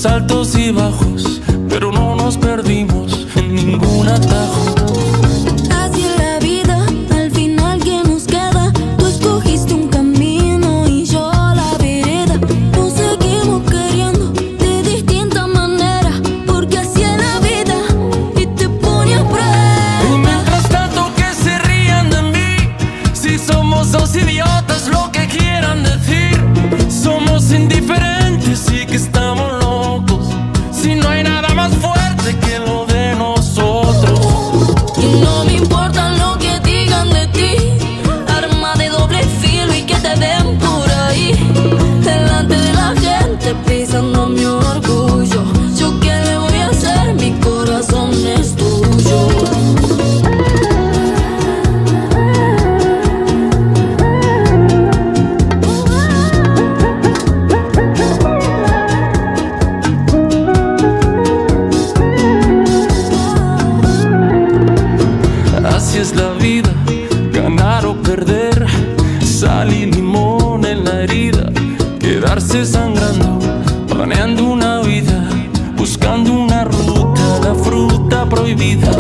muchos altos y bajos, pero no nos perdimos en ningún atajo. Así es la vida, al final que nos queda. Tú escogiste un camino y yo la vereda. Nos seguimos queriendo de distinta manera, porque así es la vida y te pone a prueba. Y mientras tanto que se rían de mí, si somos dos idiotas, lo que quieran decir. Somos indiferentes y que estamos locos, si no hay nada más fuerte que lo de nosotros. Y no me importa lo que digan de ti, arma de doble filo y que te den por ahí, delante de la gente pisando mi orgullo. Yo qué le voy a hacer, mi corazón es tuyo. Así es la vida, ganar o perder, sal y limón en la herida, quedarse sangrando, planeando una vida, buscando una ruta, la fruta prohibida.